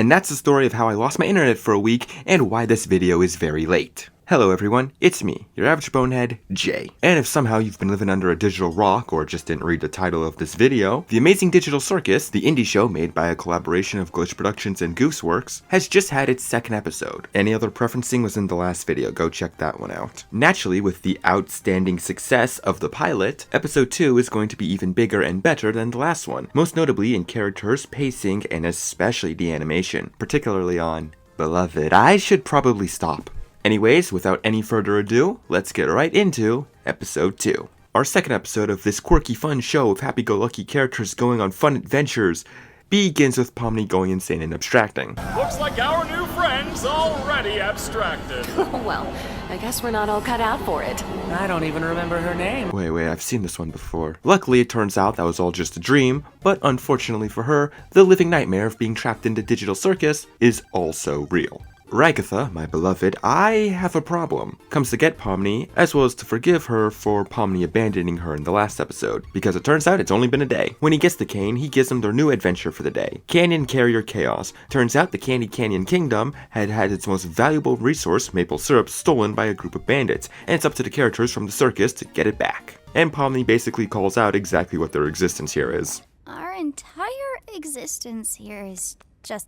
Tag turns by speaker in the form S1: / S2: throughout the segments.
S1: And that's the story of how I lost my internet for a week and why this video is very late. Hello everyone, it's me, your average bonehead, Jay. And if somehow you've been living under a digital rock or just didn't read the title of this video, the amazing Digital Circus, the indie show made by a collaboration of Glitch Productions and Gooseworx, has just had its second episode. Any other preferencing was in the last video, go check that one out. Naturally, with the outstanding success of the pilot, episode 2 is going to be even bigger and better than the last one, most notably in characters, pacing, and especially the animation, particularly on Beloved. I should probably stop. Anyways, without any further ado, let's get right into episode 2. Our second episode of this quirky fun show of happy-go-lucky characters going on fun adventures begins with Pomni going insane and abstracting.
S2: Looks like our new friend's already abstracted.
S3: Well, I guess we're not all cut out for it.
S4: I don't even remember her name.
S1: Wait, I've seen this one before. Luckily, it turns out that was all just a dream, but unfortunately for her, the living nightmare of being trapped in the Digital Circus is also real. Ragatha, my beloved, I have a problem, comes to get Pomni, as well as to forgive her for Pomni abandoning her in the last episode, because it turns out it's only been a day. When he gets the cane, he gives them their new adventure for the day, Canyon Carrier Chaos. Turns out the Candy Canyon Kingdom had had its most valuable resource, maple syrup, stolen by a group of bandits, and it's up to the characters from the circus to get it back. And Pomni basically calls out exactly what their existence here is.
S5: Our entire existence here is just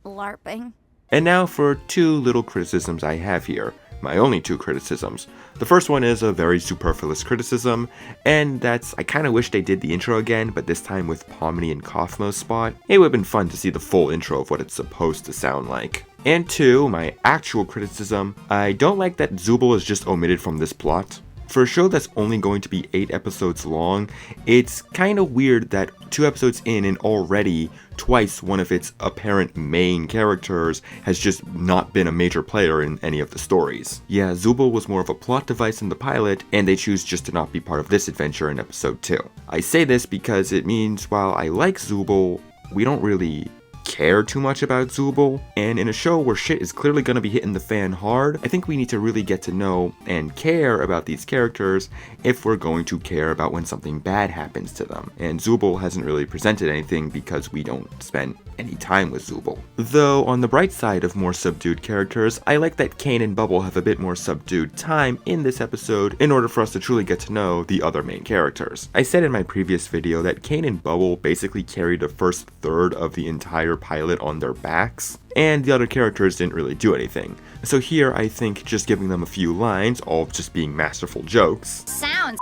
S5: LARPing.
S1: And now for two little criticisms I have here. My only two criticisms. The first one is a very superfluous criticism, and that's I kinda wish they did the intro again, but this time with Pomni and Kaufmo's spot. It would've been fun to see the full intro of what it's supposed to sound like. And two, my actual criticism, I don't like that Zooble is just omitted from this plot. For a show that's only going to be 8 episodes long, it's kinda weird that 2 episodes in and already twice one of its apparent main characters has just not been a major player in any of the stories. Yeah, Zooble was more of a plot device in the pilot, and they choose just to not be part of this adventure in episode 2. I say this because it means while I like Zooble, we don't really care too much about Zooble, and in a show where shit is clearly gonna be hitting the fan hard, I think we need to really get to know and care about these characters if we're going to care about when something bad happens to them. And Zooble hasn't really presented anything because we don't spend any time with Zooble. Though on the bright side of more subdued characters, I like that Kane and Bubble have a bit more subdued time in this episode in order for us to truly get to know the other main characters. I said in my previous video that Kane and Bubble basically carried the first third of the entire pilot on their backs, and the other characters didn't really do anything. So here I think just giving them a few lines, all just being masterful jokes,
S5: Sounds.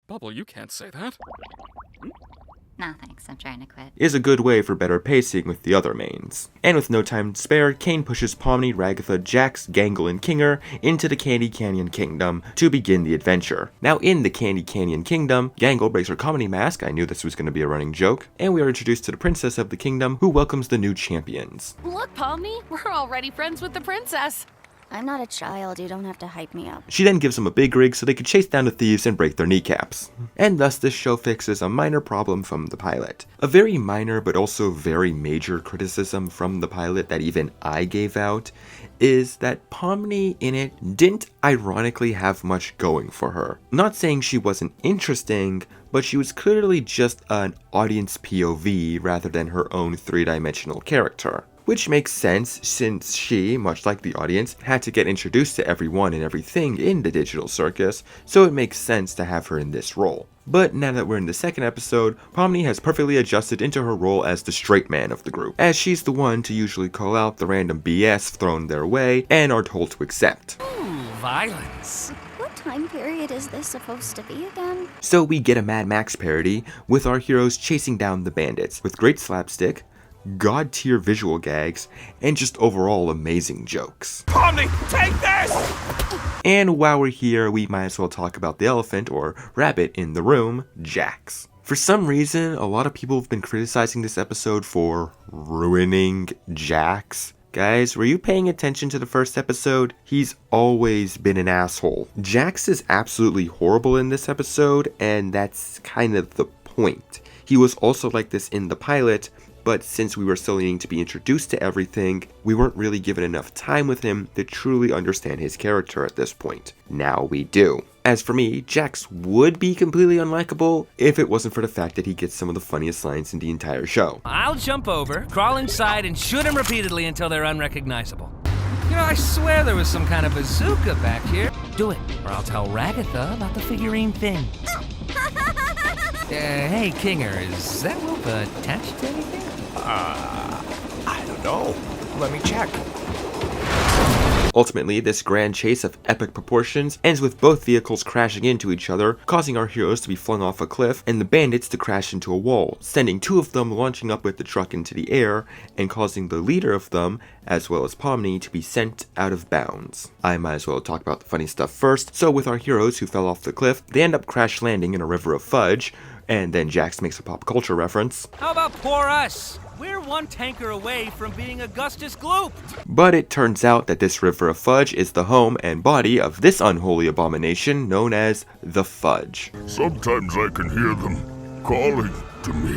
S2: Bubble, you can't say that.
S5: No thanks, I'm trying to quit.
S1: is a good way for better pacing with the other mains. And with no time to spare, Kane pushes Pomni, Ragatha, Jax, Gangle, and Kinger into the Candy Canyon Kingdom to begin the adventure. Now in the Candy Canyon Kingdom, Gangle breaks her comedy mask, I knew this was going to be a running joke, and we are introduced to the princess of the kingdom who welcomes the new champions.
S3: Look, Pomni, we're already friends with the princess.
S5: I'm not a child, you don't have to hype me up.
S1: She then gives them a big rig so they could chase down the thieves and break their kneecaps. And thus this show fixes a minor problem from the pilot. A very minor but also very major criticism from the pilot that even I gave out is that Pomni in it didn't ironically have much going for her. Not saying she wasn't interesting, but she was clearly just an audience POV rather than her own three-dimensional character. Which makes sense since she, much like the audience, had to get introduced to everyone and everything in the Digital Circus, so it makes sense to have her in this role. But now that we're in the second episode, Pomni has perfectly adjusted into her role as the straight man of the group, as she's the one to usually call out the random BS thrown their way and are told to accept.
S4: Ooh, violence.
S5: What time period is this supposed to be again?
S1: So we get a Mad Max parody with our heroes chasing down the bandits with great slapstick, god-tier visual gags, and just overall amazing jokes.
S2: Pomni, take this!
S1: And while we're here, we might as well talk about the elephant, or rabbit, in the room, Jax. For some reason, a lot of people have been criticizing this episode for ruining Jax. Guys, were you paying attention to the first episode? He's always been an asshole. Jax is absolutely horrible in this episode, and that's kind of the point. He was also like this in the pilot, but since we were still needing to be introduced to everything, we weren't really given enough time with him to truly understand his character at this point. Now we do. As for me, Jax would be completely unlikable if it wasn't for the fact that he gets some of the funniest lines in the entire show.
S4: I'll jump over, crawl inside, and shoot them repeatedly until they're unrecognizable. You know, I swear there was some kind of bazooka back here. Do it, or I'll tell Ragatha about the figurine thing. Hey, Kinger, is that rope attached to anything?
S6: I don't know. Let me check.
S1: Ultimately, this grand chase of epic proportions ends with both vehicles crashing into each other, causing our heroes to be flung off a cliff, and the bandits to crash into a wall, sending two of them launching up with the truck into the air, and causing the leader of them, as well as Pomni, to be sent out of bounds. I might as well talk about the funny stuff first. So with our heroes who fell off the cliff, they end up crash landing in a river of fudge, and then Jax makes a pop culture reference.
S4: How about poor us? We're one tanker away from being Augustus Gloop.
S1: But it turns out that this river of fudge is the home and body of this unholy abomination known as the Fudge.
S6: Sometimes I can hear them calling to me.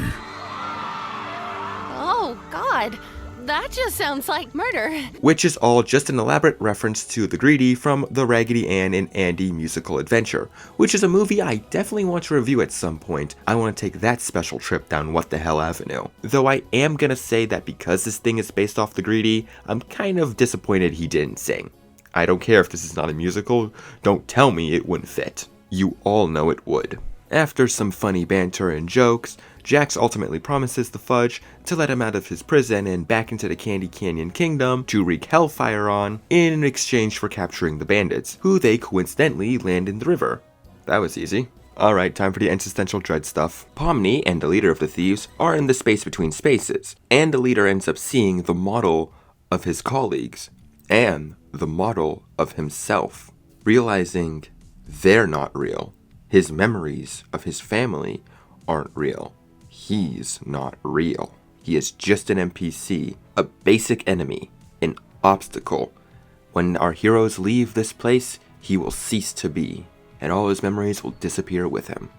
S3: Oh, God. That just sounds like murder.
S1: Which is all just an elaborate reference to the Greedy from the Raggedy Ann and Andy musical adventure, which is a movie I definitely want to review at some point. I want to take that special trip down What the Hell Avenue. Though I am gonna say that because this thing is based off the Greedy, I'm kind of disappointed he didn't sing. I don't care if this is not a musical, don't tell me it wouldn't fit. You all know it would. After some funny banter and jokes, Jax ultimately promises the Fudge to let him out of his prison and back into the Candy Canyon Kingdom to wreak hellfire on in exchange for capturing the bandits, who they coincidentally land in the river. That was easy. Alright, time for the existential dread stuff. Pomni and the leader of the thieves are in the space between spaces, and the leader ends up seeing the model of his colleagues, and the model of himself, realizing they're not real. His memories of his family aren't real. He's not real. He is just an NPC, a basic enemy, an obstacle. When our heroes leave this place, he will cease to be, and all his memories will disappear with him.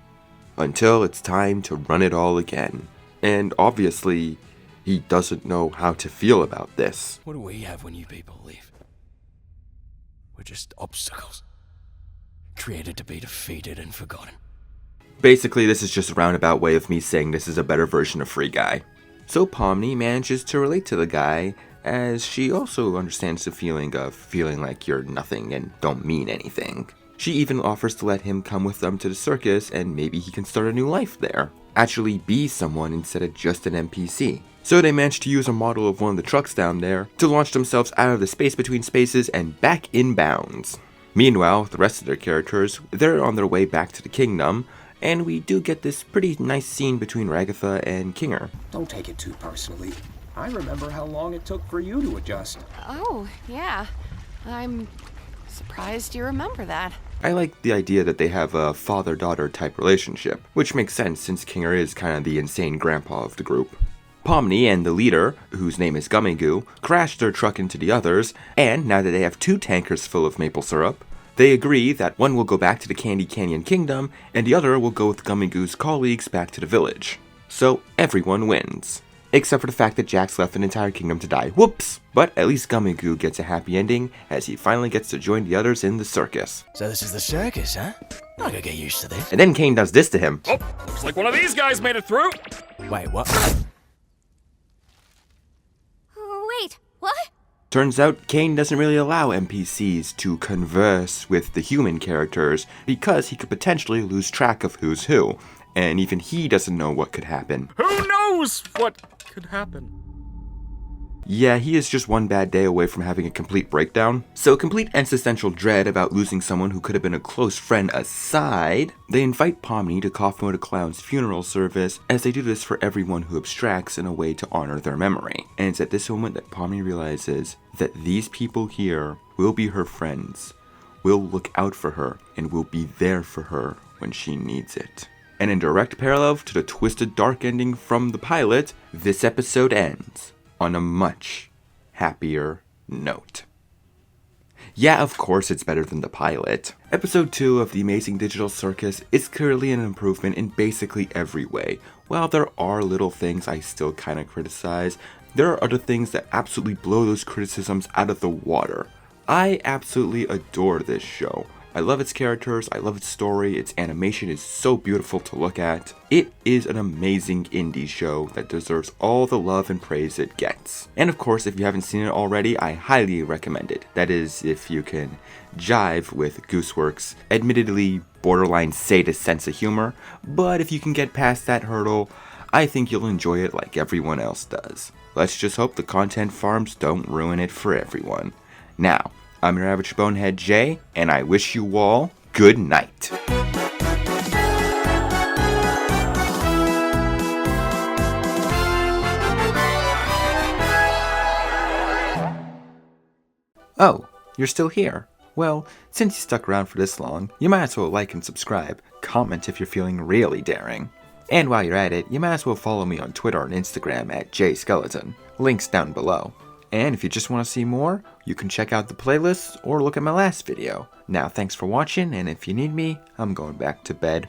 S1: Until it's time to run it all again. And obviously, he doesn't know how to feel about this.
S6: What do we have when you people leave? We're just obstacles. Created to be defeated and forgotten.
S1: Basically, this is just a roundabout way of me saying this is a better version of Free Guy. So Pomni manages to relate to the guy, as she also understands the feeling of feeling like you're nothing and don't mean anything. She even offers to let him come with them to the circus and maybe he can start a new life there. Actually be someone instead of just an NPC. So they manage to use a model of one of the trucks down there to launch themselves out of the space between spaces and back in bounds. Meanwhile, the rest of their characters, they're on their way back to the kingdom, and we do get this pretty nice scene between Ragatha and Kinger.
S7: Don't take it too personally. I remember how long it took for you to adjust.
S3: Oh, yeah. I'm surprised you remember that.
S1: I like the idea that they have a father-daughter type relationship, which makes sense since Kinger is kind of the insane grandpa of the group. Pomni and the leader, whose name is Gummy Goo, crash their truck into the others, and now that they have 2 tankers full of maple syrup, they agree that one will go back to the Candy Canyon Kingdom, and the other will go with Gummy Goo's colleagues back to the village. So everyone wins. Except for the fact that Jax left an entire kingdom to die. Whoops! But at least Gummy Goo gets a happy ending, as he finally gets to join the others in the circus.
S6: So this is the circus, huh? I gotta get used to this.
S1: And then Kane does this to him.
S2: Oh, looks like one of these guys made it through.
S6: Wait, what?
S5: Wait, what?
S1: Turns out Kane doesn't really allow NPCs to converse with the human characters because he could potentially lose track of who's who, and even he doesn't know what could happen.
S2: Who knows what could happen?
S1: Yeah, he is just one bad day away from having a complete breakdown. So complete existential dread about losing someone who could have been a close friend aside, they invite Pomni to Kaufmo the Clown's funeral service, as they do this for everyone who abstracts in a way to honor their memory. And it's at this moment that Pomni realizes that these people here will be her friends, will look out for her, and will be there for her when she needs it. And in direct parallel to the twisted dark ending from the pilot, this episode ends on a much happier note. Yeah, of course it's better than the pilot. Episode 2 of The Amazing Digital Circus is clearly an improvement in basically every way. while there are little things I still kinda criticize, there are other things that absolutely blow those criticisms out of the water. I absolutely adore this show. I love its characters, I love its story, its animation is so beautiful to look at. It is an amazing indie show that deserves all the love and praise it gets. And of course, if you haven't seen it already, I highly recommend it. That is, if you can jive with Gooseworx' admittedly borderline sadist sense of humor, but if you can get past that hurdle, I think you'll enjoy it like everyone else does. Let's just hope the content farms don't ruin it for everyone. Now, I'm your average bonehead Jay, and I wish you all good night. Oh, you're still here. Well, since you stuck around for this long, you might as well like and subscribe, comment if you're feeling really daring. And while you're at it, you might as well follow me on Twitter and Instagram at jayskeletyn. Links down below. And if you just want to see more, you can check out the playlists or look at my last video. Now thanks for watching, and if you need me, I'm going back to bed